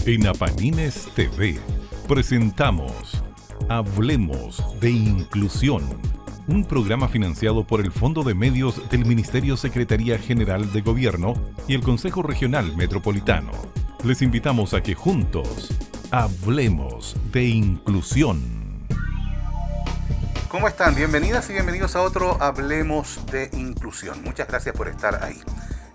En Apanines TV presentamos Hablemos de Inclusión, un programa financiado por el Fondo de Medios del Ministerio Secretaría General de Gobierno y el Consejo Regional Metropolitano. Les invitamos a que juntos hablemos de inclusión. ¿Cómo están? Bienvenidas y bienvenidos a otro Hablemos de Inclusión. Muchas gracias por estar ahí.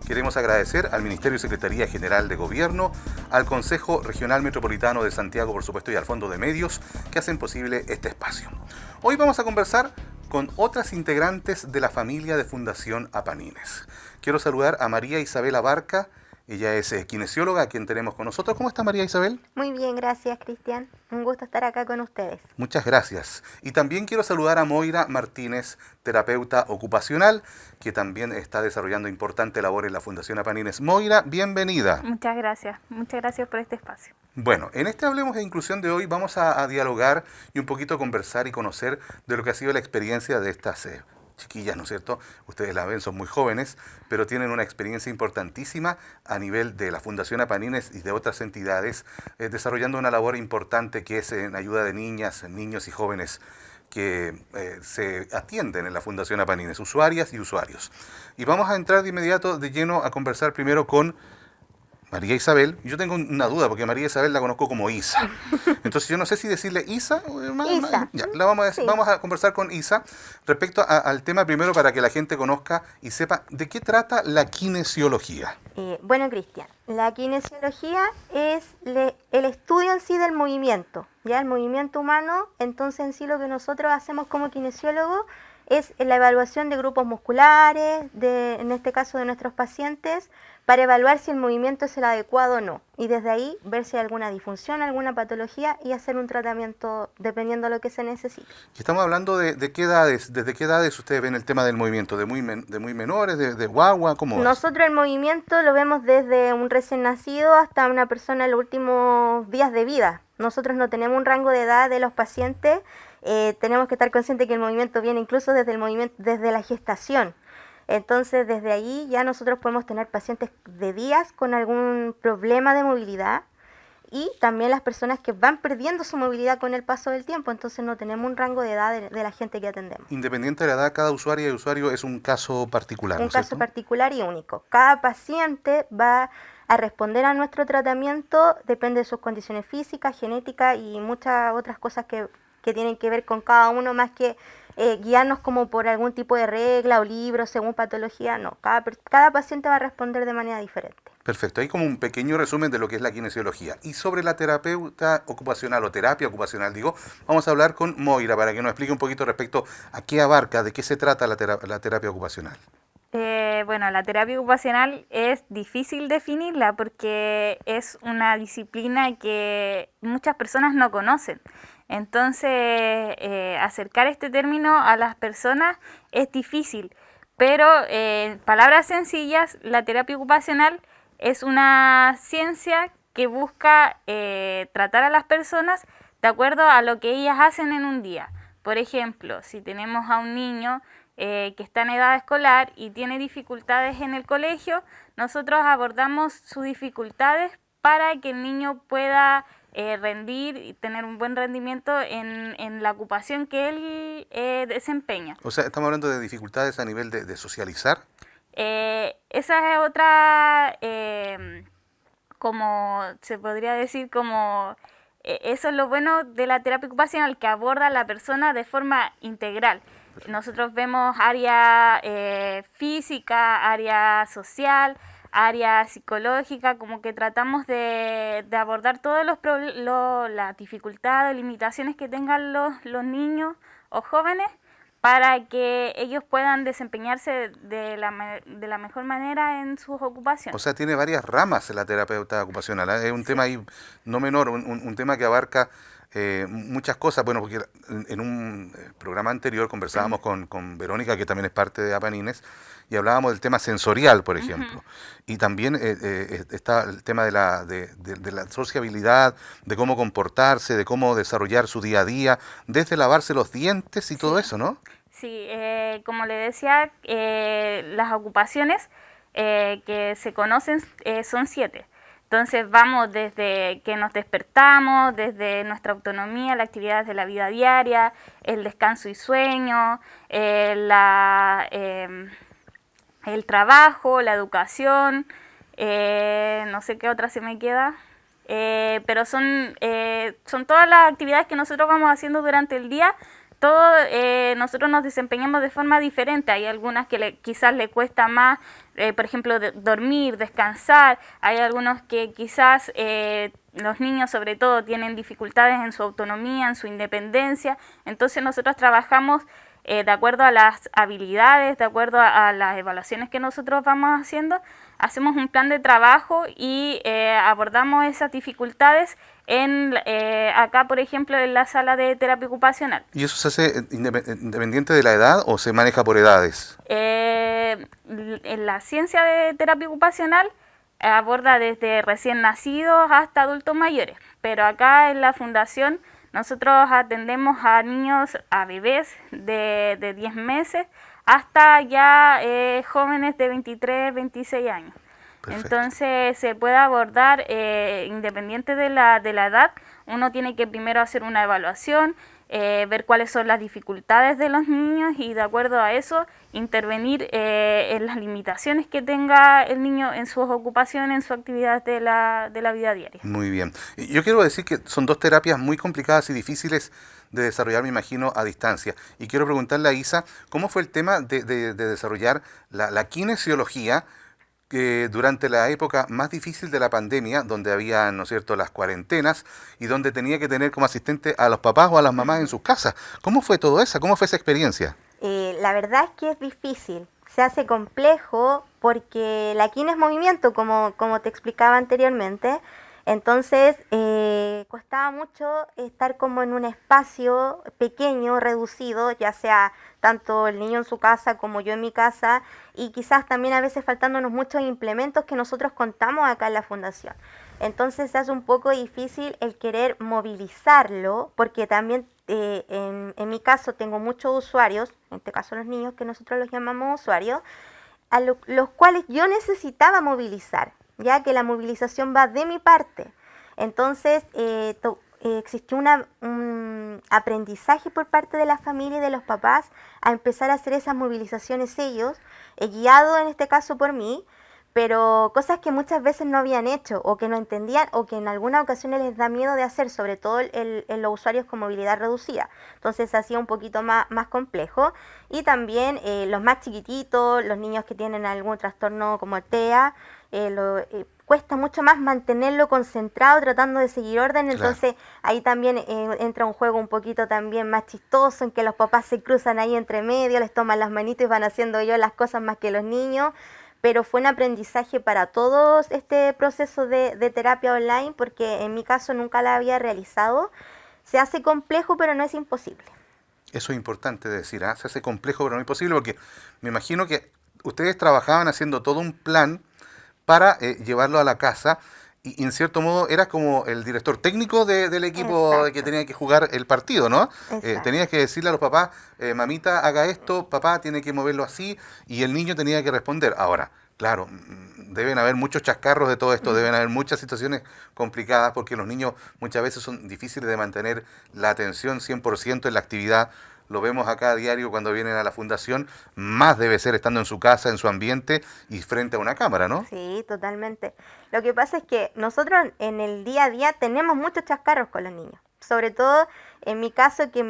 Queremos agradecer al Ministerio Secretaría General de Gobierno, al Consejo Regional Metropolitano de Santiago, por supuesto, y al Fondo de Medios que hacen posible este espacio. Hoy vamos a conversar con otras integrantes de la familia de Fundación Apanines. Quiero saludar a María Isabel Abarca. Ella es kinesióloga, a quien tenemos con nosotros. ¿Cómo está María Isabel? Muy bien, gracias, Cristian. Un gusto estar acá con ustedes. Muchas gracias. Y también quiero saludar a Moira Martínez, terapeuta ocupacional, que también está desarrollando importante labor en la Fundación Apanines. Moira, bienvenida. Muchas gracias por este espacio. Bueno, en este Hablemos de Inclusión de hoy vamos a dialogar y un poquito conversar y conocer de lo que ha sido la experiencia de estas chiquillas, ¿no es cierto? Ustedes las ven, son muy jóvenes, pero tienen una experiencia importantísima a nivel de la Fundación Apanines y de otras entidades, desarrollando una labor importante que es en ayuda de niñas, niños y jóvenes que se atienden en la Fundación Apanines, usuarias y usuarios. Y vamos a entrar de inmediato de lleno a conversar primero con María Isabel. Yo tengo una duda porque María Isabel la conozco como Isa. Entonces yo no sé si decirle Isa o Isa. Ya, la vamos a decir, Sí. Vamos a conversar con Isa respecto al tema primero para que la gente conozca y sepa de qué trata la kinesiología. Bueno, Cristian, la kinesiología es el estudio en sí del movimiento, ya el movimiento humano. Entonces en sí lo que nosotros hacemos como kinesiólogos es la evaluación de grupos musculares, en este caso de nuestros pacientes, para evaluar si el movimiento es el adecuado o no. Y desde ahí ver si hay alguna disfunción, alguna patología y hacer un tratamiento dependiendo de lo que se necesite. Y estamos hablando de qué edades, desde qué edades ustedes ven el tema del movimiento, de muy menores, de guagua, ¿cómo es? Nosotros el movimiento lo vemos desde un recién nacido hasta una persona en los últimos días de vida. Nosotros no tenemos un rango de edad de los pacientes. Tenemos que estar conscientes que el movimiento viene incluso desde la gestación. Entonces, desde ahí ya nosotros podemos tener pacientes de días con algún problema de movilidad y también las personas que van perdiendo su movilidad con el paso del tiempo. Entonces, no tenemos un rango de edad de la gente que atendemos. Independiente de la edad, cada usuaria y usuario es un caso particular, ¿no Un es caso cierto? particular y único. Cada paciente va a responder a nuestro tratamiento, depende de sus condiciones físicas, genéticas y muchas otras cosas que tienen que ver con cada uno, más que guiarnos como por algún tipo de regla o libro según patología. No, cada paciente va a responder de manera diferente. Perfecto, hay como un pequeño resumen de lo que es la kinesiología. Y sobre la terapeuta ocupacional o terapia ocupacional, vamos a hablar con Moira para que nos explique un poquito respecto a qué abarca, de qué se trata la terapia ocupacional. Bueno, la terapia ocupacional es difícil definirla porque es una disciplina que muchas personas no conocen. Entonces, acercar este término a las personas es difícil, pero en palabras sencillas, la terapia ocupacional es una ciencia que busca tratar a las personas de acuerdo a lo que ellas hacen en un día. Por ejemplo, si tenemos a un niño que está en edad escolar y tiene dificultades en el colegio, nosotros abordamos sus dificultades para que el niño pueda rendir y tener un buen rendimiento en la ocupación que él desempeña. O sea, estamos hablando de dificultades a nivel de socializar. Esa es otra, como se podría decir, eso es lo bueno de la terapia ocupacional, que aborda a la persona de forma integral. Nosotros vemos área física, área social, área psicológica, como que tratamos de abordar todas las dificultades, limitaciones que tengan los niños o jóvenes para que ellos puedan desempeñarse de la mejor manera en sus ocupaciones. O sea, tiene varias ramas la terapeuta ocupacional. Es un tema ahí no menor, un tema que abarca muchas cosas. Bueno, porque en un programa anterior conversábamos con Verónica, que también es parte de Apanines, y hablábamos del tema sensorial, por ejemplo. Y también está el tema de la sociabilidad, de cómo comportarse, de cómo desarrollar su día a día, desde lavarse los dientes y todo eso, ¿no? Sí, como le decía, las ocupaciones que se conocen son 7. Entonces vamos desde que nos despertamos, desde nuestra autonomía, las actividades de la vida diaria, el descanso y sueño, el trabajo, la educación, no sé qué otra se me queda, pero son todas las actividades que nosotros vamos haciendo durante el día. Nosotros nos desempeñamos de forma diferente. Hay algunas que quizás le cuesta más, por ejemplo, dormir, descansar. Hay algunos que quizás los niños sobre todo tienen dificultades en su autonomía, en su independencia. Entonces nosotros trabajamos de acuerdo a las habilidades, de acuerdo a las evaluaciones que nosotros vamos haciendo. Hacemos un plan de trabajo y abordamos esas dificultades acá, por ejemplo, en la sala de terapia ocupacional. ¿Y eso se hace independiente de la edad o se maneja por edades? En la ciencia de terapia ocupacional aborda desde recién nacidos hasta adultos mayores, pero acá en la fundación nosotros atendemos a niños, a bebés de 10 meses hasta ya jóvenes de 23, 26 años. Perfecto. Entonces se puede abordar independiente de la edad. Uno tiene que primero hacer una evaluación, ver cuáles son las dificultades de los niños y de acuerdo a eso intervenir en las limitaciones que tenga el niño en sus ocupaciones, en sus actividades de la vida diaria. Muy bien. Yo quiero decir que son dos terapias muy complicadas y difíciles de desarrollar, me imagino, a distancia. Y quiero preguntarle a Isa, ¿cómo fue el tema de desarrollar la kinesiología durante la época más difícil de la pandemia, donde había, ¿no es cierto?, las cuarentenas y donde tenía que tener como asistente a los papás o a las mamás en sus casas? ¿Cómo fue todo eso? ¿Cómo fue esa experiencia? La verdad es que es difícil, se hace complejo porque la kine es movimiento, como te explicaba anteriormente. Entonces costaba mucho estar como en un espacio pequeño, reducido, ya sea tanto el niño en su casa como yo en mi casa, y quizás también a veces faltándonos muchos implementos que nosotros contamos acá en la fundación. Entonces se hace un poco difícil el querer movilizarlo, porque también en mi caso tengo muchos usuarios, en este caso los niños que nosotros los llamamos usuarios, a los cuales yo necesitaba movilizar, ya que la movilización va de mi parte. Entonces existió un aprendizaje por parte de la familia y de los papás a empezar a hacer esas movilizaciones ellos, guiado en este caso por mí, pero cosas que muchas veces no habían hecho o que no entendían o que en algunas ocasiones les da miedo de hacer, sobre todo en los usuarios con movilidad reducida. Entonces se hacía un poquito más complejo. Y también los más chiquititos, los niños que tienen algún trastorno como el TEA, cuesta mucho más mantenerlo concentrado tratando de seguir orden. Claro. Entonces ahí también entra un juego un poquito también más chistoso en que los papás se cruzan ahí entre medio, les toman las manitos y van haciendo ellos las cosas más que los niños. Pero fue un aprendizaje para todos este proceso de terapia online, porque en mi caso nunca la había realizado. Se hace complejo, pero no es imposible. Eso es importante decir, ¿eh? Se hace complejo, pero no es imposible, porque me imagino que ustedes trabajaban haciendo todo un plan para llevarlo a la casa, y en cierto modo eras como el director técnico del equipo. Exacto. Que tenía que jugar el partido, ¿no? Tenías que decirle a los papás, mamita, haga esto, papá tiene que moverlo así, y el niño tenía que responder. Ahora, claro, deben haber muchos chascarros de todo esto, deben haber muchas situaciones complicadas, porque los niños muchas veces son difíciles de mantener la atención 100% en la actividad. Lo vemos acá a diario cuando vienen a la fundación, más debe ser estando en su casa, en su ambiente y frente a una cámara, ¿no? Sí, totalmente. Lo que pasa es que nosotros en el día a día tenemos muchos chascarros con los niños. Sobre todo en mi caso que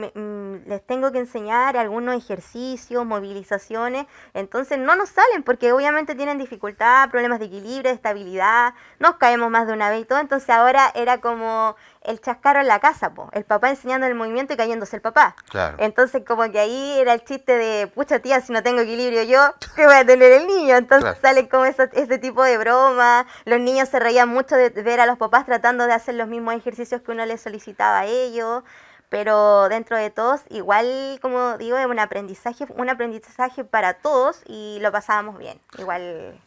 les tengo que enseñar algunos ejercicios, movilizaciones, entonces no nos salen porque obviamente tienen dificultad, problemas de equilibrio, de estabilidad, nos caemos más de una vez y todo, entonces ahora era como el chascarro en la casa, el papá enseñando el movimiento y cayéndose el papá. Claro. Entonces como que ahí era el chiste de, pucha tía, si no tengo equilibrio yo, ¿qué voy a tener el niño? Entonces claro. Sale como ese tipo de broma, los niños se reían mucho de ver a los papás tratando de hacer los mismos ejercicios que uno les solicitaba a ellos, pero dentro de todos, igual, como digo, es un aprendizaje para todos y lo pasábamos bien, igual.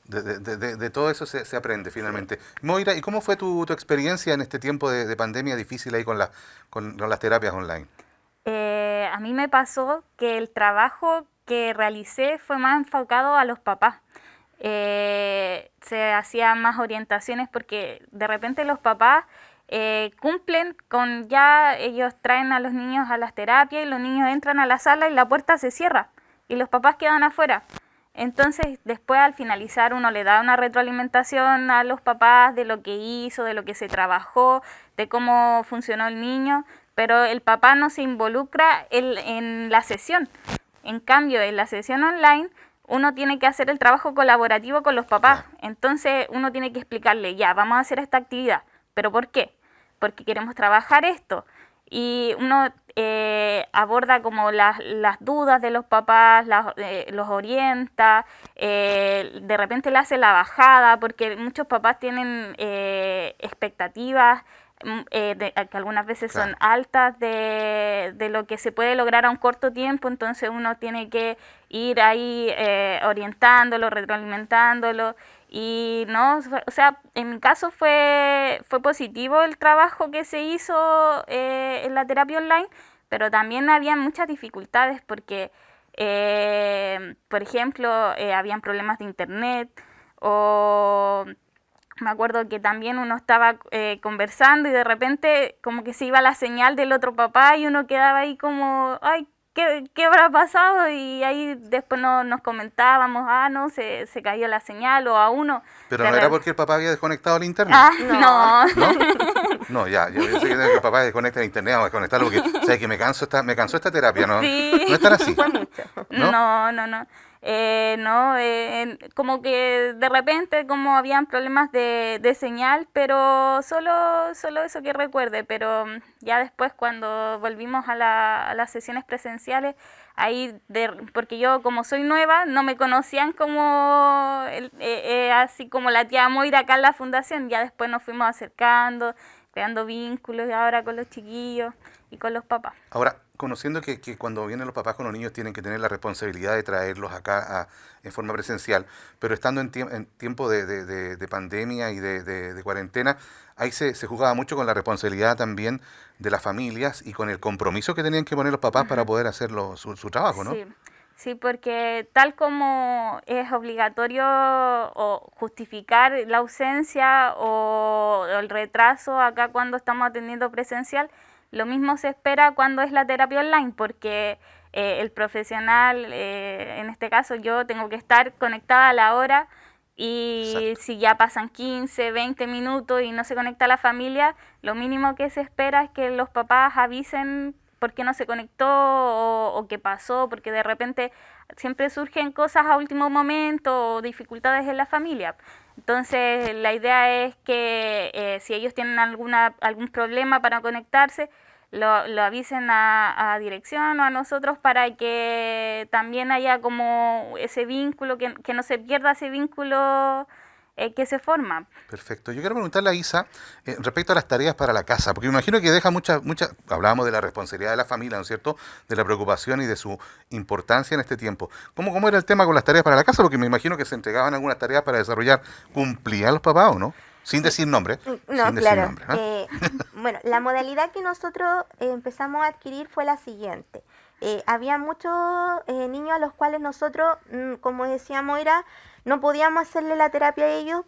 De todo eso se aprende finalmente. Sí. Moira, ¿y cómo fue tu experiencia en este tiempo de pandemia difícil ahí con las terapias online? A mí me pasó que el trabajo que realicé fue más enfocado a los papás. se hacían más orientaciones porque de repente los papás cumplen con ya, ellos traen a los niños a las terapias y los niños entran a la sala y la puerta se cierra y los papás quedan afuera. Entonces, después al finalizar uno le da una retroalimentación a los papás de lo que hizo, de lo que se trabajó, de cómo funcionó el niño, pero el papá no se involucra en la sesión. En cambio, en la sesión online, uno tiene que hacer el trabajo colaborativo con los papás. Entonces, uno tiene que explicarle, ya, vamos a hacer esta actividad. ¿Pero por qué? Porque queremos trabajar esto. Y uno aborda como las dudas de los papás, los orienta, de repente le hace la bajada, porque muchos papás tienen expectativas que algunas veces son altas de lo que se puede lograr a un corto tiempo, entonces uno tiene que ir ahí orientándolo, retroalimentándolo. Y no, o sea, en mi caso fue positivo el trabajo que se hizo en la terapia online, pero también había muchas dificultades porque, por ejemplo, habían problemas de internet o me acuerdo que también uno estaba conversando y de repente como que se iba la señal del otro papá y uno quedaba ahí como, ay, ¿qué habrá pasado? Y ahí después nos comentábamos, no, se cayó la señal o a uno. Pero no era porque el papá había desconectado el internet. No. No, ya, yo sé que el papá desconecta el internet o desconectarlo porque sabes que me cansó esta terapia, ¿no? Sí. No es tan así. No. Como que de repente como habían problemas de señal, pero solo eso que recuerde, pero ya después cuando volvimos a las sesiones presenciales, ahí porque yo como soy nueva, no me conocían como así como la tía Moira acá en la fundación, ya después nos fuimos acercando, creando vínculos y ahora con los chiquillos y con los papás. Ahora, conociendo que cuando vienen los papás con los niños tienen que tener la responsabilidad de traerlos acá en forma presencial, pero estando en tiempo de pandemia y de cuarentena, ahí se jugaba mucho con la responsabilidad también de las familias y con el compromiso que tenían que poner los papás para poder hacer su trabajo, ¿no? Sí, porque tal como es obligatorio o justificar la ausencia o el retraso acá cuando estamos atendiendo presencial, lo mismo se espera cuando es la terapia online, porque el profesional, en este caso yo, tengo que estar conectada a la hora y Exacto. Si ya pasan 15, 20 minutos y no se conecta la familia, lo mínimo que se espera es que los papás avisen por qué no se conectó o qué pasó, porque de repente siempre surgen cosas a último momento o dificultades en la familia. Entonces, la idea es que si ellos tienen algún problema para conectarse, lo avisen a dirección o a nosotros para que también haya como ese vínculo, que no se pierda ese vínculo que se forma. Perfecto. Yo quiero preguntarle a Isa respecto a las tareas para la casa, porque me imagino que deja muchas, hablábamos de la responsabilidad de la familia, ¿no es cierto?, de la preocupación y de su importancia en este tiempo. ¿Cómo era el tema con las tareas para la casa? Porque me imagino que se entregaban algunas tareas para desarrollar. ¿Cumplían los papás o no? Sin decir nombre. No, claro. Bueno, la modalidad que nosotros empezamos a adquirir fue la siguiente. Había muchos niños a los cuales nosotros, como decía Moira, no podíamos hacerle la terapia a ellos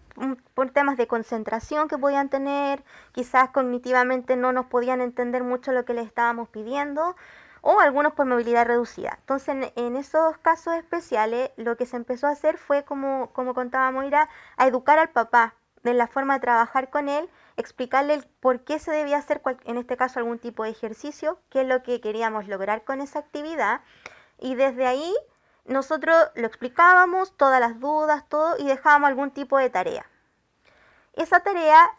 por temas de concentración que podían tener, quizás cognitivamente no nos podían entender mucho lo que les estábamos pidiendo, o algunos por movilidad reducida. Entonces, en esos casos especiales, lo que se empezó a hacer fue, como contaba Moira, a educar al papá de la forma de trabajar con él, explicarle el por qué se debía hacer, en este caso, algún tipo de ejercicio, qué es lo que queríamos lograr con esa actividad, y desde ahí nosotros lo explicábamos, todas las dudas, todo, y dejábamos algún tipo de tarea. Esa tarea,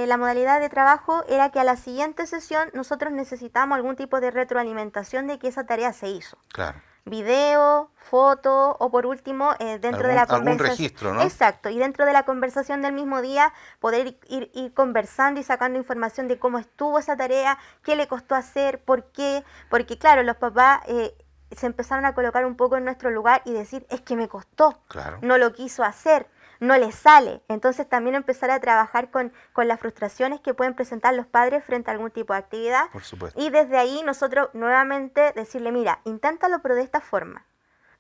la modalidad de trabajo era que a la siguiente sesión nosotros necesitábamos algún tipo de retroalimentación de que esa tarea se hizo. Claro. Video, foto o por último dentro de la conversación. Algún registro, ¿no? Exacto, y dentro de la conversación del mismo día poder ir conversando y sacando información de cómo estuvo esa tarea, qué le costó hacer, por qué, porque claro, los papás se empezaron a colocar un poco en nuestro lugar y decir, es que me costó, claro. No lo quiso hacer, no le sale. Entonces también empezar a trabajar con las frustraciones que pueden presentar los padres frente a algún tipo de actividad. Por supuesto. Y desde ahí nosotros nuevamente decirle, mira, inténtalo pero de esta forma.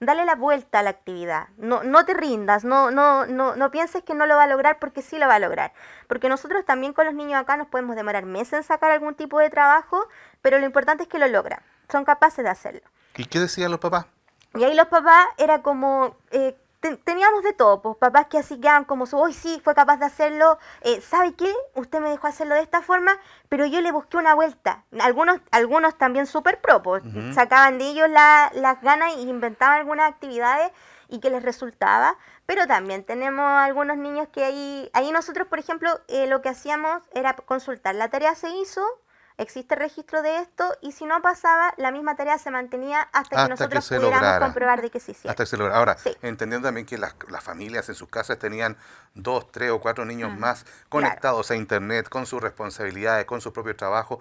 dale la vuelta a la actividad, no te rindas, no pienses que no lo va a lograr porque sí lo va a lograr. Porque nosotros también con los niños acá nos podemos demorar meses en sacar algún tipo de trabajo, pero lo importante es que lo logran, son capaces de hacerlo. ¿Y qué decían los papás? Y ahí los papás era como, teníamos de todo, pues papás que así quedaban como, hoy sí, fue capaz de hacerlo, ¿sabe qué? Usted me dejó hacerlo de esta forma, pero yo le busqué una vuelta. Algunos también súper pro, pues, sacaban de ellos las ganas e inventaban algunas actividades y que les resultaba, pero también tenemos algunos niños que ahí nosotros, por ejemplo, lo que hacíamos era consultar, la tarea se hizo, existe registro de esto, y si no pasaba, la misma tarea se mantenía hasta que nosotros pudiéramos lograra comprobar de que se hiciera. Hasta que se lograra. Ahora, Sí. entendiendo también que las familias en sus casas tenían 2, 3 o 4 niños más conectados a Internet, con sus responsabilidades, con su propio trabajo,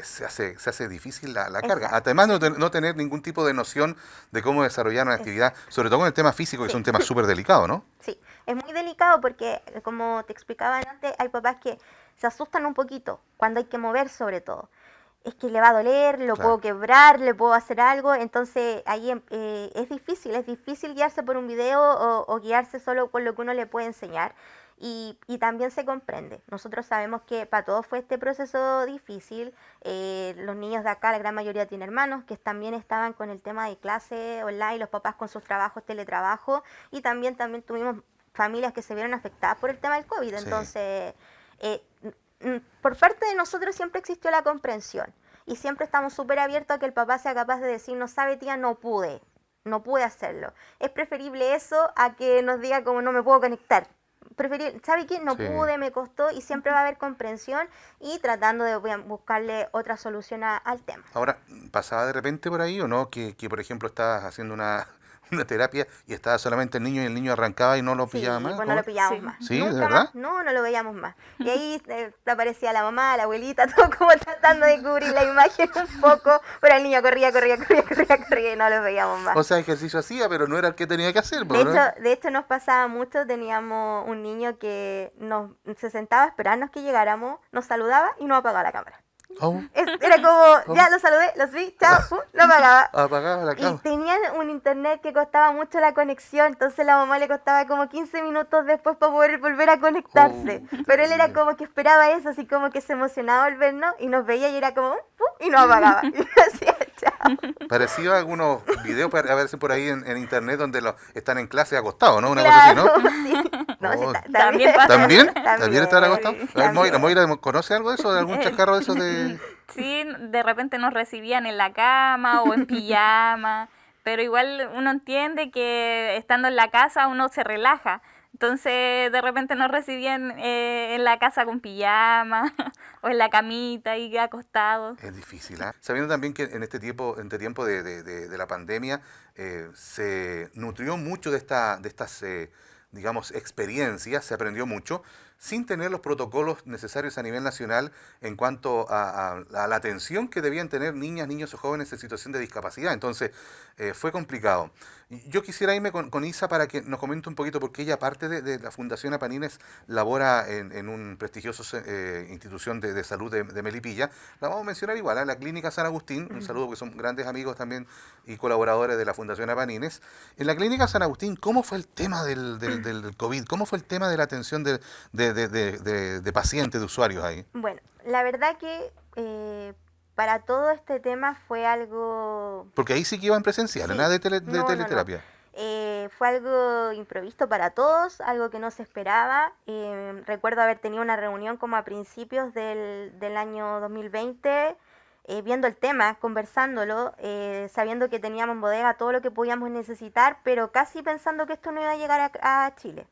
se hace difícil la carga. Exacto. Además, no tener ningún tipo de noción de cómo desarrollar una actividad, sobre todo con el tema físico, que es un tema súper delicado, ¿no? Sí, es muy delicado porque, como te explicaba antes, hay papás que se asustan un poquito cuando hay que mover, sobre todo. Es que le va a doler, lo Claro. puedo quebrar, le puedo hacer algo, entonces ahí es difícil guiarse por un video o guiarse solo por lo que uno le puede enseñar. Y también se comprende. Nosotros sabemos que para todos fue este proceso difícil. Los niños de acá, la gran mayoría tienen hermanos que también estaban con el tema de clase online, los papás con sus trabajos, teletrabajo, y también tuvimos familias que se vieron afectadas por el tema del COVID. Sí. Entonces, por parte de nosotros siempre existió la comprensión y siempre estamos súper abiertos a que el papá sea capaz de decir, no sabe tía, no pude hacerlo. Es preferible eso a que nos diga como no me puedo conectar. ¿Sabe qué? No Sí. pude, me costó, y siempre va a haber comprensión y tratando de buscarle otra solución al tema. Ahora, ¿pasaba de repente por ahí o no? Que por ejemplo, estabas haciendo una terapia y estaba solamente el niño y el niño arrancaba y no lo pillaba Sí, más. pues no lo pillábamos Sí. más. ¿Sí? ¿De Nunca verdad? más, no lo veíamos más. Y ahí aparecía la mamá, la abuelita, todo como tratando de cubrir la imagen un poco, pero el niño corría y no lo veíamos más. O sea, ejercicio hacía, pero no era el que tenía que hacer, ¿no? De hecho nos pasaba mucho, teníamos un niño que se sentaba a esperarnos que llegáramos, nos saludaba y no apagaba la cámara. Oh, Era como, ya los saludé, los vi, chao, lo apagaba. apagaba la Y cámara. tenían un internet que costaba mucho la conexión, entonces la mamá le costaba como 15 minutos después para poder volver a conectarse. Pero él era como que esperaba eso, así como que se emocionaba al vernos y nos veía y era como, ¡pum! Y nos apagaba. Y decía, chao. Parecía algunos videos para verse por ahí en internet donde están en clase acostados, ¿no? Una cosa así, ¿no? Sí. No, sí, Oh. También pasa. ¿También? ¿También estar acostado? también. Moira, ¿conoce algo de eso? ¿De algún chascarro de eso de...? Sí, de repente nos recibían en la cama o en pijama, pero igual uno entiende que estando en la casa uno se relaja. Entonces de repente nos recibían en la casa con pijama o en la camita y acostados. Es difícil, ¿ah? Sabiendo también que en este tiempo de la pandemia se nutrió mucho de estas digamos, experiencias, se aprendió mucho, sin tener los protocolos necesarios a nivel nacional en cuanto a la atención que debían tener niñas, niños o jóvenes en situación de discapacidad. Entonces, fue complicado. Yo quisiera irme con Isa para que nos comente un poquito, porque ella, aparte de la Fundación Apanines, labora en un prestigioso institución de salud de Melipilla. La vamos a mencionar igual, ¿eh? La Clínica San Agustín, un saludo que son grandes amigos también y colaboradores de la Fundación Apanines. En la Clínica San Agustín, ¿cómo fue el tema del COVID? ¿Cómo fue el tema de la atención de pacientes, de usuarios ahí? Bueno, la verdad que para todo este tema fue algo... Porque ahí sí que iban presencial, Sí. nada de No. teleterapia. Fue algo imprevisto para todos, algo que no se esperaba. Recuerdo haber tenido una reunión como a principios del año 2020, viendo el tema, conversándolo, sabiendo que teníamos en bodega todo lo que podíamos necesitar, pero casi pensando que esto no iba a llegar a Chile.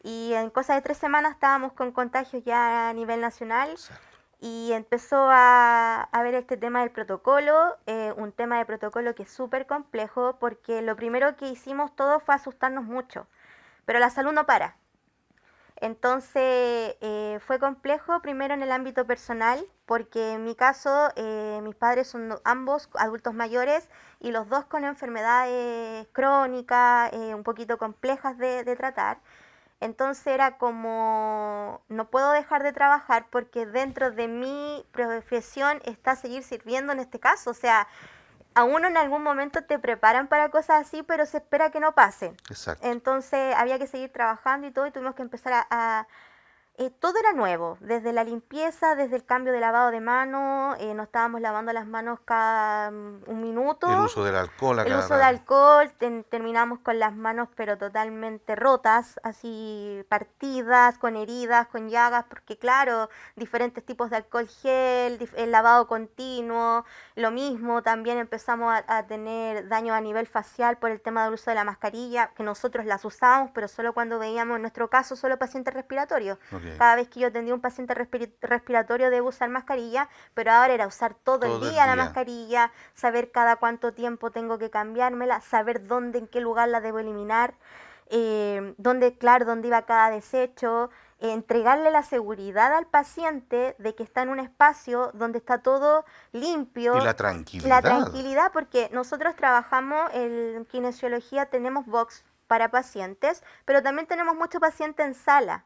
Y en cosa de 3 semanas estábamos con contagios ya a nivel nacional. Exacto. Y empezó a ver este tema del protocolo, un tema de protocolo que es súper complejo, porque lo primero que hicimos todos fue asustarnos mucho, pero la salud no para. Entonces fue complejo primero en el ámbito personal, porque en mi caso mis padres son ambos adultos mayores y los dos con enfermedades crónicas, un poquito complejas de tratar. Entonces era como, no puedo dejar de trabajar porque dentro de mi profesión está seguir sirviendo en este caso. O sea, a uno en algún momento te preparan para cosas así, pero se espera que no pasen. Exacto. Entonces había que seguir trabajando y todo, y tuvimos que empezar todo era nuevo, desde la limpieza, desde el cambio de lavado de manos, nos estábamos lavando las manos cada un minuto. El uso del alcohol a El cada uso de rato. alcohol, terminamos con las manos pero totalmente rotas, así partidas, con heridas, con llagas, porque claro, diferentes tipos de alcohol gel, el lavado continuo, lo mismo, también empezamos a tener daño a nivel facial por el tema del uso de la mascarilla, que nosotros las usábamos, pero solo cuando veíamos, en nuestro caso, solo pacientes respiratorios. Ok. Cada vez que yo atendía un paciente respiratorio debo usar mascarilla, pero ahora era usar todo el día la mascarilla, saber cada cuánto tiempo tengo que cambiármela, saber dónde, en qué lugar la debo eliminar, dónde iba cada desecho, entregarle la seguridad al paciente de que está en un espacio donde está todo limpio. Y la tranquilidad. La tranquilidad, porque nosotros trabajamos en kinesiología, tenemos box para pacientes, pero también tenemos muchos pacientes en sala,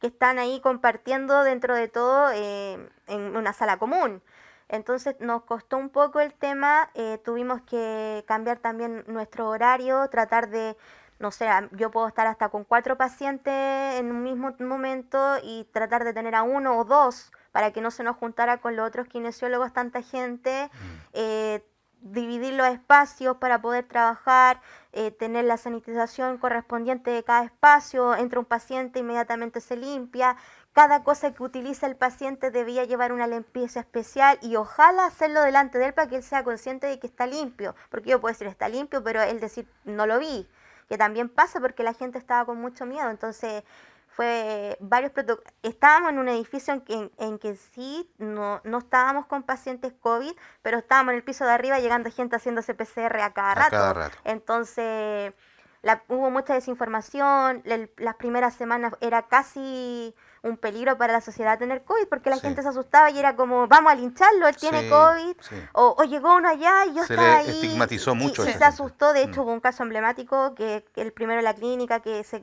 que están ahí compartiendo dentro de todo en una sala común. Entonces nos costó un poco el tema, tuvimos que cambiar también nuestro horario, tratar de, no sé, yo puedo estar hasta con 4 pacientes en un mismo momento y tratar de tener a 1 o 2 para que no se nos juntara con los otros kinesiólogos tanta gente, dividir los espacios para poder trabajar, tener la sanitización correspondiente de cada espacio, entra un paciente, inmediatamente se limpia, cada cosa que utiliza el paciente debía llevar una limpieza especial y ojalá hacerlo delante de él para que él sea consciente de que está limpio, porque yo puedo decir está limpio, pero él decir no lo vi, que también pasa porque la gente estaba con mucho miedo, entonces fue varios protocolos. Estábamos en un edificio en que sí, no estábamos con pacientes COVID, pero estábamos en el piso de arriba llegando gente haciéndose PCR a cada rato. Entonces, hubo mucha desinformación, las primeras semanas era casi un peligro para la sociedad tener COVID, porque la gente se asustaba y era como, vamos a lincharlo, él tiene COVID, o llegó uno allá y yo estaba ahí. Se le estigmatizó mucho. Y se asustó, de hecho hubo un caso emblemático, que el primero en la clínica, es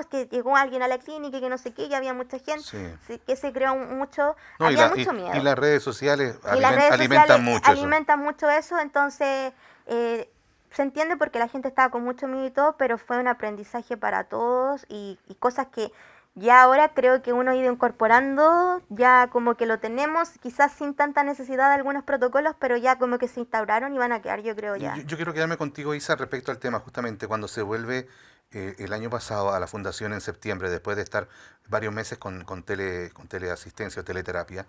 que llegó alguien a la clínica y que no sé qué, ya había mucha gente, que se creó mucho, había mucho miedo. Y las redes sociales alimentan mucho eso. Alimentan mucho eso, entonces se entiende porque la gente estaba con mucho miedo y todo, pero fue un aprendizaje para todos y cosas que ya ahora creo que uno ha ido incorporando, ya como que lo tenemos, quizás sin tanta necesidad de algunos protocolos, pero ya como que se instauraron y van a quedar, yo creo ya. Yo quiero quedarme contigo, Isa, respecto al tema, justamente cuando se vuelve el año pasado a la fundación en septiembre, después de estar varios meses con teleasistencia o teleterapia,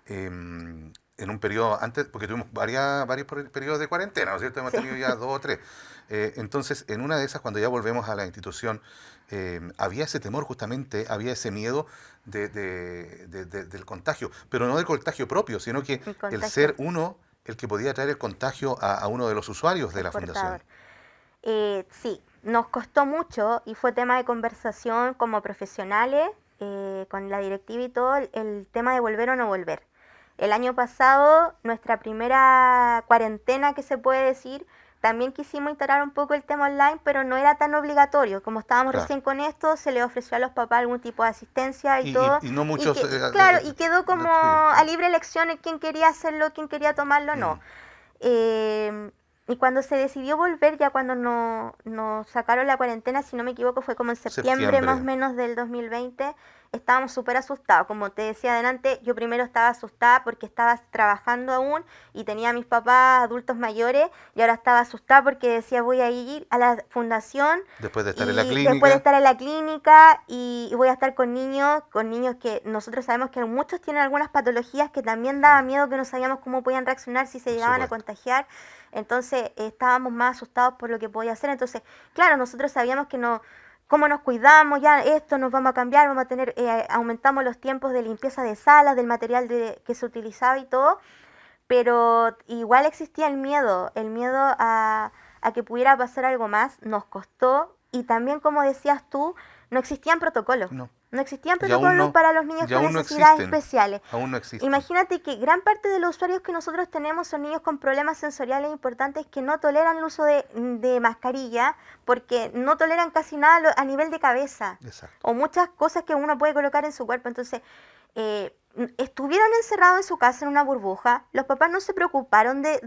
en un periodo antes, porque tuvimos varios periodos de cuarentena, ¿no es cierto? Hemos tenido ya 2 o 3. Entonces, en una de esas, cuando ya volvemos a la institución, había ese temor justamente, había ese miedo del contagio, pero no del contagio propio, sino que el ser uno el que podía traer el contagio a uno de los usuarios de la fundación. Sí, nos costó mucho y fue tema de conversación como profesionales, con la directiva y todo, el tema de volver o no volver. El año pasado, nuestra primera cuarentena, que se puede decir, también quisimos instalar un poco el tema online, pero no era tan obligatorio. Como estábamos recién con esto, se le ofreció a los papás algún tipo de asistencia y todo. Y no muchos... Y quedó como a libre elección quién quería hacerlo, quién quería tomarlo, no. Y cuando se decidió volver, ya cuando nos sacaron la cuarentena, si no me equivoco, fue como en septiembre más o menos del 2020, estábamos súper asustados. Como te decía adelante, yo primero estaba asustada porque estaba trabajando aún y tenía a mis papás adultos mayores, y ahora estaba asustada porque decía voy a ir a la fundación después de estar en la clínica. Después de estar en la clínica y voy a estar con niños que nosotros sabemos que muchos tienen algunas patologías que también daba miedo, que no sabíamos cómo podían reaccionar si se llegaban a contagiar. Entonces estábamos más asustados por lo que podía hacer. Entonces, claro, nosotros sabíamos que cómo nos cuidamos, ya esto nos vamos a cambiar, vamos a tener, aumentamos los tiempos de limpieza de salas, del material que se utilizaba y todo, pero igual existía el miedo a que pudiera pasar algo más, nos costó, y también, como decías tú, no existían protocolos. No existían protocolos para los niños con necesidades especiales. Aún no existen. Imagínate que gran parte de los usuarios que nosotros tenemos son niños con problemas sensoriales importantes que no toleran el uso de mascarilla porque no toleran casi nada a nivel de cabeza. Exacto. O muchas cosas que uno puede colocar en su cuerpo. Entonces, estuvieron encerrados en su casa en una burbuja. Los papás no se preocuparon de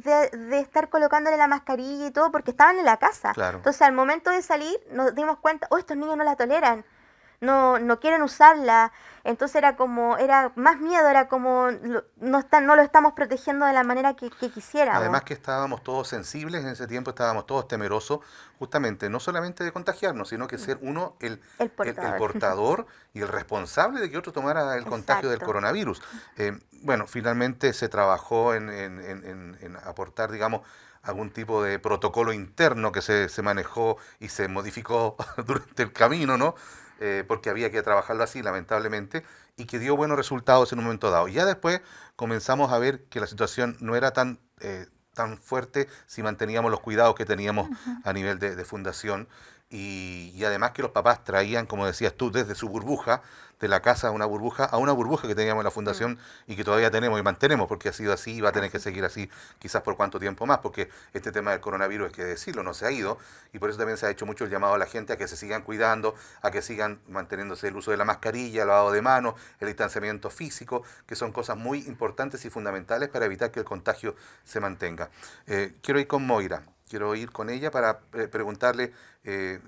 estar colocándole la mascarilla y todo porque estaban en la casa. Claro. Entonces, al momento de salir, nos dimos cuenta, oh, estos niños no la toleran, no quieren usarla. Entonces era más miedo, era como no lo estamos protegiendo de la manera que quisiéramos. Además que estábamos todos sensibles, en ese tiempo estábamos todos temerosos, justamente, no solamente de contagiarnos, sino que ser uno el portador y el responsable de que otro tomara el contagio del coronavirus. Bueno, finalmente se trabajó en aportar, digamos, algún tipo de protocolo interno que se manejó y se modificó durante el camino, ¿no? Porque había que trabajarlo así, lamentablemente, y que dio buenos resultados en un momento dado. Y ya después comenzamos a ver que la situación no era tan fuerte si manteníamos los cuidados que teníamos a nivel de fundación, y además que los papás traían, como decías tú, desde su burbuja, de la casa a una burbuja que teníamos en la fundación y que todavía tenemos y mantenemos, porque ha sido así y va a tener que seguir así quizás por cuánto tiempo más, porque este tema del coronavirus, hay que decirlo, no se ha ido, y por eso también se ha hecho mucho el llamado a la gente a que se sigan cuidando, a que sigan manteniéndose el uso de la mascarilla, el lavado de manos, el distanciamiento físico, que son cosas muy importantes y fundamentales para evitar que el contagio se mantenga. Quiero ir con Moira. Quiero ir con ella para preguntarle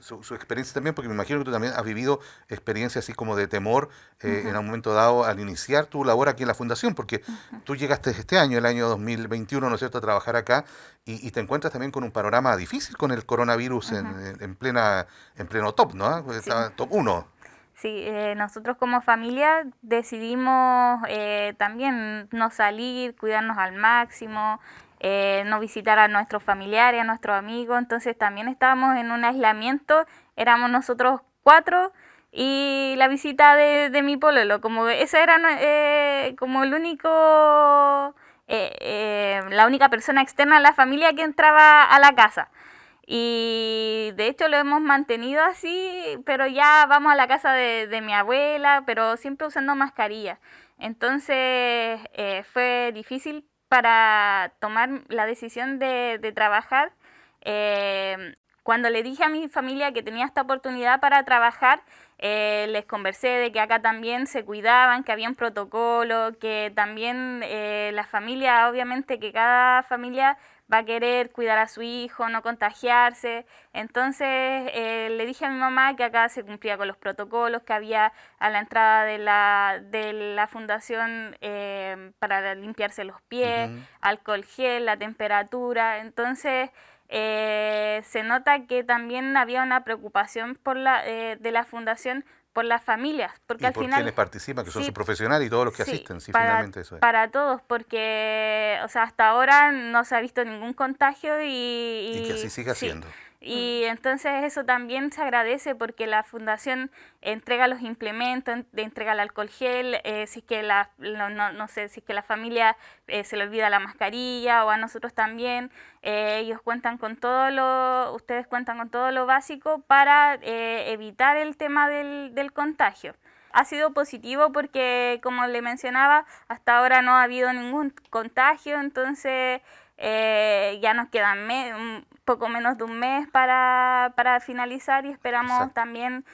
su experiencia también, porque me imagino que tú también has vivido experiencias así como de temor en un momento dado al iniciar tu labor aquí en la Fundación, porque tú llegaste este año, el año 2021, ¿no es cierto?, a trabajar acá y te encuentras también con un panorama difícil con el coronavirus en pleno top, ¿no? Pues Sí. está top 1. Sí, nosotros como familia decidimos también no salir, cuidarnos al máximo, no visitar a nuestros familiares, a nuestros amigos, entonces también estábamos en un aislamiento, éramos nosotros 4 y la visita de mi pololo, como ese era como el único, la única persona externa a la familia que entraba a la casa. Y de hecho lo hemos mantenido así, pero ya vamos a la casa de mi abuela, pero siempre usando mascarilla. Entonces fue difícil para tomar la decisión de trabajar. Cuando le dije a mi familia que tenía esta oportunidad para trabajar, les conversé de que acá también se cuidaban, que había un protocolo, que también la familia, obviamente que cada familia va a querer cuidar a su hijo, no contagiarse. Entonces le dije a mi mamá que acá se cumplía con los protocolos que había a la entrada de la fundación para limpiarse los pies, alcohol gel, la temperatura. Entonces se nota que también había una preocupación de la fundación por las familias, porque Y al por final quienes participan, que son sí, sus profesionales y todos los que sí, asisten, sí, finalmente eso es. para todos, porque o sea, hasta ahora no se ha visto ningún contagio Y que así siga sí. siendo. Y entonces eso también se agradece porque la fundación entrega los implementos, entrega el alcohol gel, si es que no sé, si es que la familia se le olvida la mascarilla o a nosotros también, ellos cuentan con ustedes cuentan con todo lo básico para evitar el tema del contagio. Ha sido positivo porque, como le mencionaba, hasta ahora no ha habido ningún contagio, entonces ya nos quedan un poco menos de un mes para finalizar y esperamos Exacto. también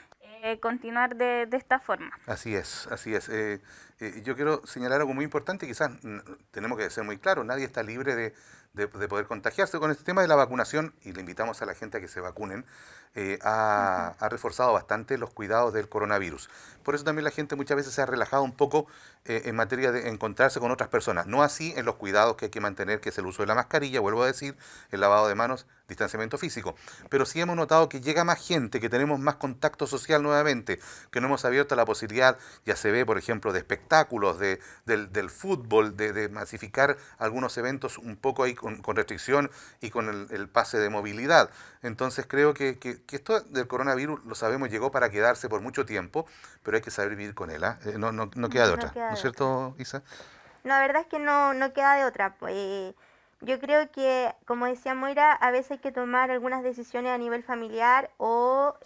continuar de esta forma. Así es, así es. Yo quiero señalar algo muy importante, quizás tenemos que ser muy claros, nadie está libre de poder contagiarse. Con este tema de la vacunación, y le invitamos a la gente a que se vacunen, ha reforzado bastante los cuidados del coronavirus. Por eso también la gente muchas veces se ha relajado un poco en materia de encontrarse con otras personas. No así en los cuidados que hay que mantener, que es el uso de la mascarilla, vuelvo a decir, el lavado de manos, distanciamiento físico. Pero sí hemos notado que llega más gente, que tenemos más contacto social nuevamente, que no hemos abierto la posibilidad, ya se ve, por ejemplo, de espectáculos, del fútbol, de masificar algunos eventos un poco ahí con restricción y con el pase de movilidad. Entonces creo que esto del coronavirus, lo sabemos, llegó para quedarse por mucho tiempo, pero hay que saber vivir con él, ¿eh? No queda de otra, ¿no es cierto, Isa? La verdad es que no queda de otra. Yo creo que, como decía Moira, a veces hay que tomar algunas decisiones a nivel familiar o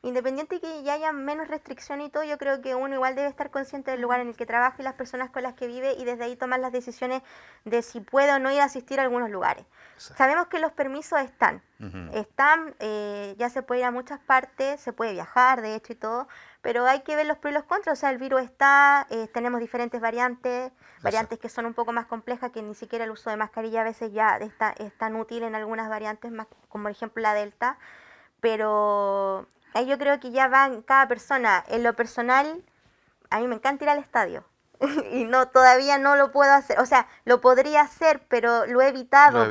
independiente que ya haya menos restricción y todo, yo creo que uno igual debe estar consciente del lugar en el que trabaja y las personas con las que vive y desde ahí tomar las decisiones de si puede o no ir a asistir a algunos lugares. Exacto. Sabemos que los permisos están, ya se puede ir a muchas partes, se puede viajar, de hecho y todo, pero hay que ver los pros y los contras, o sea, el virus está, tenemos diferentes variantes que son un poco más complejas, que ni siquiera el uso de mascarilla a veces ya es tan útil en algunas variantes, más como por ejemplo la Delta, pero ahí yo creo que ya va en cada persona. En lo personal, a mí me encanta ir al estadio. Y todavía no lo puedo hacer. O sea, lo podría hacer, pero lo he evitado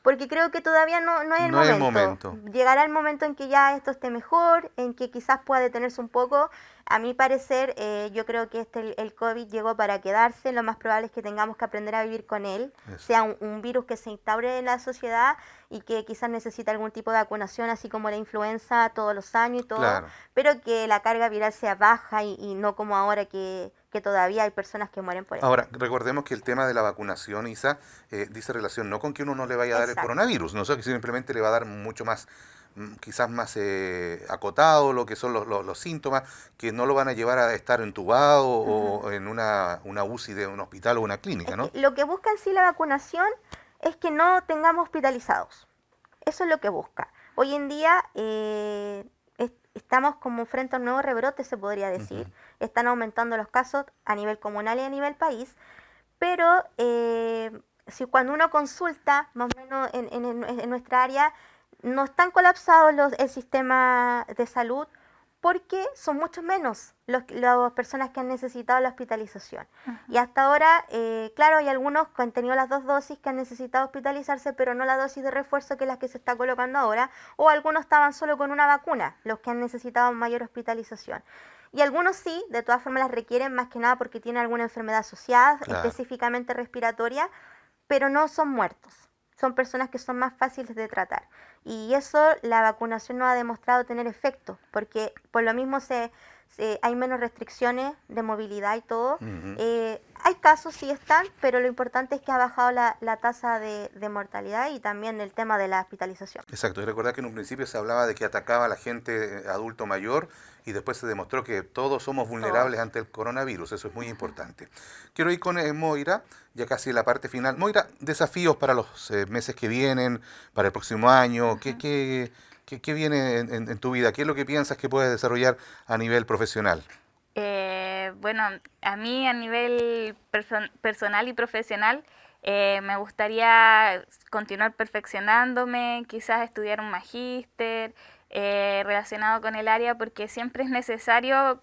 porque creo que todavía no es el No es el momento. momento. Llegará el momento en que ya esto esté mejor, en que quizás pueda detenerse un poco. A mi parecer, yo creo que el COVID llegó para quedarse. Lo más probable es que tengamos que aprender a vivir con él. Eso. Sea un virus que se instaure en la sociedad y que quizás necesita algún tipo de vacunación, así como la influenza todos los años y todo, Claro. pero que la carga viral sea baja y no como ahora que todavía hay personas que mueren por eso. Ahora, recordemos que el tema de la vacunación, Isa, dice relación no con que uno no le vaya a dar el Exacto. coronavirus, no sé, que simplemente le va a dar mucho más, quizás más acotado lo que son los síntomas, que no lo van a llevar a estar entubado o en una UCI de un hospital o una clínica, ¿no? Lo que busca en sí la vacunación es que no tengamos hospitalizados. Eso es lo que busca. Hoy en día estamos como frente a un nuevo rebrote, se podría decir. Están aumentando los casos a nivel comunal y a nivel país, pero si cuando uno consulta, más o menos en nuestra área, no están colapsados el sistema de salud porque son mucho menos las personas que han necesitado la hospitalización. Y hasta ahora, claro, hay algunos que han tenido las 2 dosis que han necesitado hospitalizarse, pero no la dosis de refuerzo que es la que se está colocando ahora, o algunos estaban solo con una vacuna, los que han necesitado mayor hospitalización. Y algunos sí, de todas formas las requieren más que nada porque tienen alguna enfermedad asociada, Claro. específicamente respiratoria, pero no son muertos. Son personas que son más fáciles de tratar. Y eso la vacunación no ha demostrado tener efecto, porque por lo mismo hay menos restricciones de movilidad y todo. Hay casos, sí están, pero lo importante es que ha bajado la tasa de mortalidad y también el tema de la hospitalización. Exacto, y recordar que en un principio se hablaba de que atacaba a la gente adulto mayor y después se demostró que todos somos vulnerables ante el coronavirus, eso es muy importante. Quiero ir con Moira, ya casi la parte final. Moira, desafíos para los meses que vienen, para el próximo año, ¿qué viene en tu vida? ¿Qué es lo que piensas que puedes desarrollar a nivel profesional? Bueno, a mí a nivel personal y profesional me gustaría continuar perfeccionándome, quizás estudiar un magíster relacionado con el área, porque siempre es necesario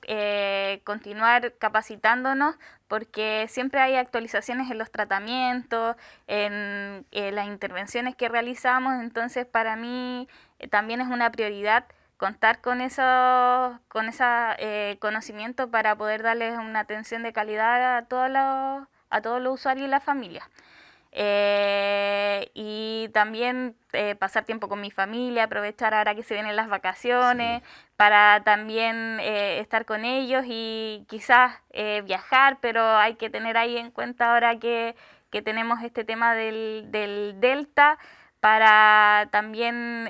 continuar capacitándonos, porque siempre hay actualizaciones en los tratamientos, en las intervenciones que realizamos, entonces para mí también es una prioridad contar con ese conocimiento para poder darles una atención de calidad a todos los usuarios y la familia. Y también pasar tiempo con mi familia, aprovechar ahora que se vienen las vacaciones, para también estar con ellos y quizás viajar, pero hay que tener ahí en cuenta ahora que tenemos este tema del Delta, para también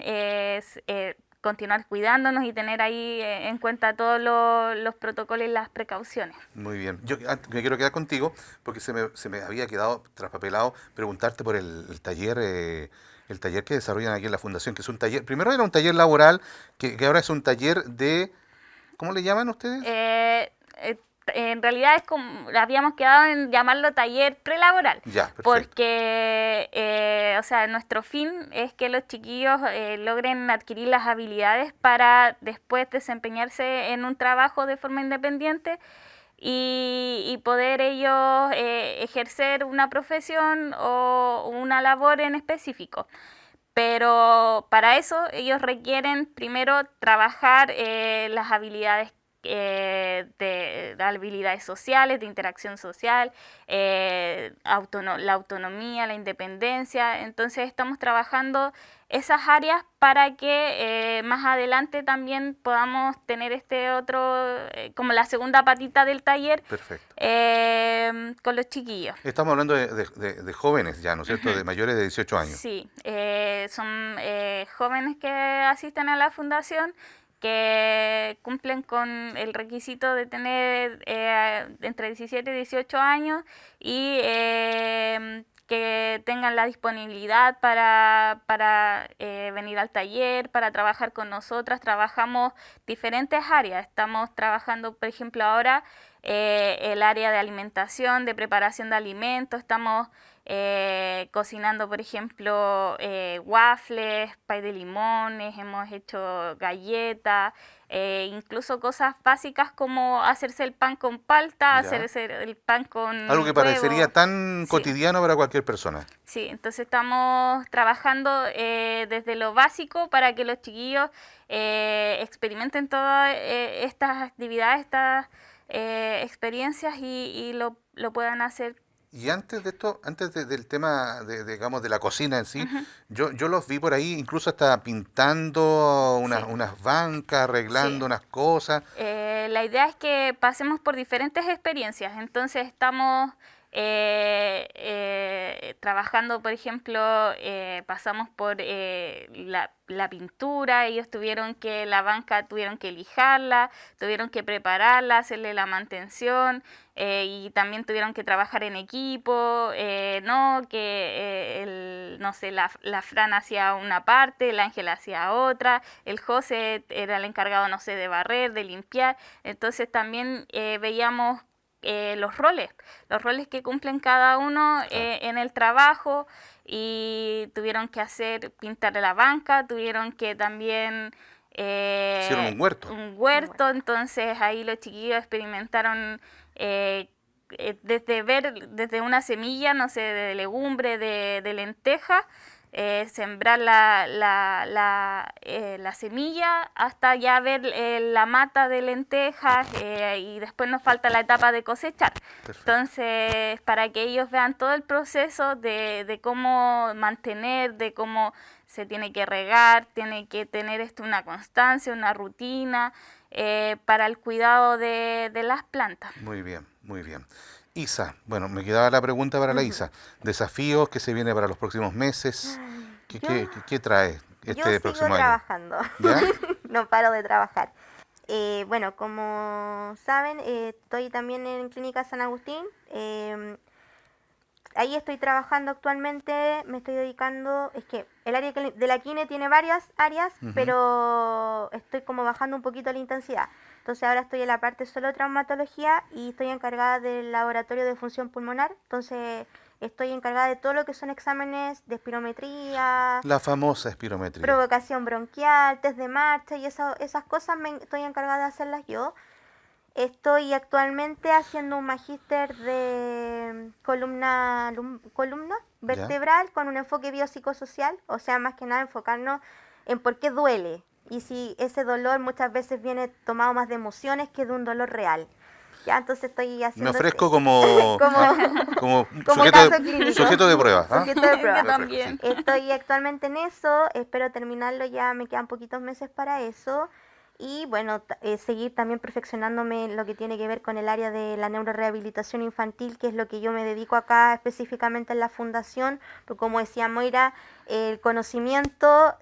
continuar cuidándonos y tener ahí en cuenta todos los protocolos y las precauciones. Muy bien. Yo me quiero quedar contigo porque se me había quedado traspapelado preguntarte por el taller que desarrollan aquí en la Fundación, que es un taller, primero era un taller laboral, que ahora es un taller de, ¿cómo le llaman ustedes? En realidad es como, habíamos quedado en llamarlo taller prelaboral, Ya, perfecto. porque o sea, nuestro fin es que los chiquillos logren adquirir las habilidades para después desempeñarse en un trabajo de forma independiente y poder ellos ejercer una profesión o una labor en específico. Pero para eso ellos requieren primero trabajar las habilidades de habilidades sociales, de interacción social, la autonomía, la independencia. Entonces estamos trabajando esas áreas para que más adelante también podamos tener este otro, como la segunda patita del taller. Perfecto. Con los chiquillos. Estamos hablando de jóvenes ya, ¿no es cierto? De mayores de 18 años. Sí, son jóvenes que asisten a la fundación, que cumplen con el requisito de tener entre 17 y 18 años y que tengan la disponibilidad para venir al taller, para trabajar con nosotras. Trabajamos diferentes áreas. Estamos trabajando, por ejemplo, ahora el área de alimentación, de preparación de alimentos. Estamos cocinando, por ejemplo, waffles, pay de limones, hemos hecho galletas, incluso cosas básicas como hacerse el pan con palta, Ya. hacerse el pan con Algo que huevo. parecería tan Sí. cotidiano para cualquier persona. Sí, entonces estamos trabajando desde lo básico para que los chiquillos experimenten todas estas actividades, estas experiencias y lo puedan hacer. Y antes de esto, del tema digamos, de la cocina en sí, yo los vi por ahí, incluso hasta pintando unas bancas, arreglando Sí. unas cosas. La idea es que pasemos por diferentes experiencias, entonces estamos trabajando, por ejemplo, pasamos por la pintura, ellos la banca tuvieron que lijarla, tuvieron que prepararla, hacerle la mantención, y también tuvieron que trabajar en equipo, no sé, la Fran hacía una parte, el Ángel hacía otra, el José era el encargado, no sé, de barrer, de limpiar, entonces también veíamos los roles que cumplen cada uno en el trabajo, y tuvieron que pintar la banca, tuvieron que también Hicieron un huerto. Entonces ahí los chiquillos experimentaron desde una semilla, no sé, de legumbre, de lenteja, sembrar la semilla hasta ya ver la mata de lentejas, y después nos falta la etapa de cosechar. Perfecto. Entonces, para que ellos vean todo el proceso de cómo mantener, de cómo se tiene que regar, tiene que tener una constancia, una rutina para el cuidado de las plantas. Muy bien, muy bien. Isa, bueno, me quedaba la pregunta para la Isa. Desafíos que se viene para los próximos meses. ¿Qué trae Yo este sigo próximo año? trabajando, ¿Ya? no paro de trabajar. Bueno, como saben, estoy también en Clínica San Agustín. Ahí estoy trabajando actualmente, me estoy dedicando, es que el área de la kine tiene varias áreas, pero estoy como bajando un poquito la intensidad. Entonces ahora estoy en la parte solo de traumatología y estoy encargada del laboratorio de función pulmonar. Entonces estoy encargada de todo lo que son exámenes de espirometría, La famosa espirometría. provocación bronquial, test de marcha y esas cosas estoy encargada de hacerlas yo. Estoy actualmente haciendo un magíster de columna vertebral con un enfoque biopsicosocial, o sea, más que nada enfocarnos en por qué duele y si ese dolor muchas veces viene tomado más de emociones que de un dolor real. Ya, entonces estoy haciendo... Me ofrezco como como sujeto, caso clínico. sujeto de prueba. ¿Ah? Sujeto de prueba. Yo también. Estoy actualmente en eso, espero terminarlo ya, me quedan poquitos meses para eso. Y bueno, seguir también perfeccionándome en lo que tiene que ver con el área de la neurorehabilitación infantil, que es lo que yo me dedico acá específicamente en la fundación, porque como decía Moira, el conocimiento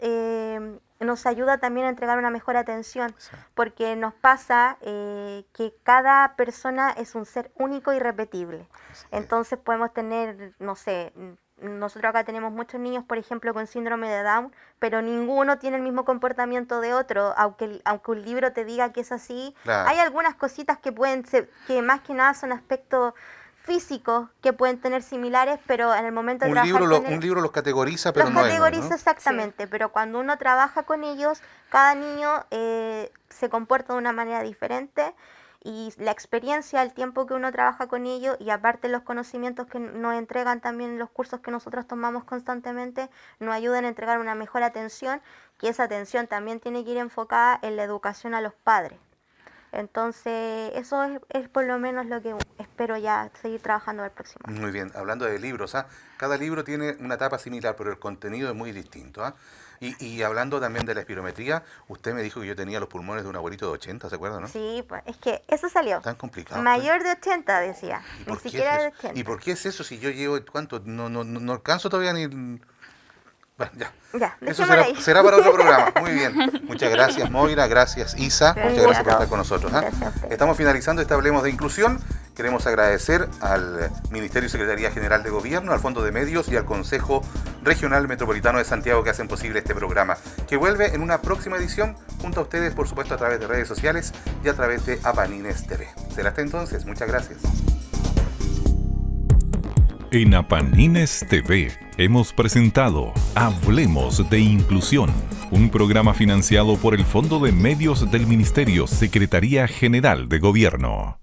nos ayuda también a entregar una mejor atención, Sí. porque nos pasa que cada persona es un ser único y irrepetible. Sí. Entonces podemos tener, no sé, nosotros acá tenemos muchos niños, por ejemplo, con síndrome de Down, pero ninguno tiene el mismo comportamiento de otro, aunque un libro te diga que es así. Claro. Hay algunas cositas que pueden ser, que más que nada son aspectos físicos que pueden tener similares, pero en el momento de trabajar con Un libro los categoriza, pero los no es, categoriza ¿no? exactamente, pero cuando uno trabaja con ellos, cada niño se comporta de una manera diferente y la experiencia, el tiempo que uno trabaja con ellos y aparte los conocimientos que nos entregan también los cursos que nosotros tomamos constantemente, nos ayudan a entregar una mejor atención, que esa atención también tiene que ir enfocada en la educación a los padres. Entonces, eso es por lo menos lo que espero ya seguir trabajando el próximo año. Muy bien, hablando de libros, ¿ah? Cada libro tiene una etapa similar, pero el contenido es muy distinto. ¿Ah? Y hablando también de la espirometría, usted me dijo que yo tenía los pulmones de un abuelito de 80, ¿se acuerda, no? Sí, pues es que eso salió. Tan complicado. Mayor de 80, decía. ¿Y Ni por qué siquiera es de eso? 80. ¿Y por qué es eso si yo llevo, cuánto? No alcanzo todavía ni... Bueno, ya. Ya, Eso dejémoslo ahí. será para otro programa. Muy bien. Muchas gracias, Moira. Gracias, Isa. Muchas gracias por estar con nosotros. Gracias a ustedes. Estamos finalizando este Hablemos de Inclusión. Queremos agradecer al Ministerio y Secretaría General de Gobierno, al Fondo de Medios y al Consejo Regional Metropolitano de Santiago que hacen posible este programa, que vuelve en una próxima edición junto a ustedes, por supuesto, a través de redes sociales y a través de Apanines TV. Será hasta entonces. Muchas gracias. En Apanines TV hemos presentado Hablemos de Inclusión, un programa financiado por el Fondo de Medios del Ministerio Secretaría General de Gobierno.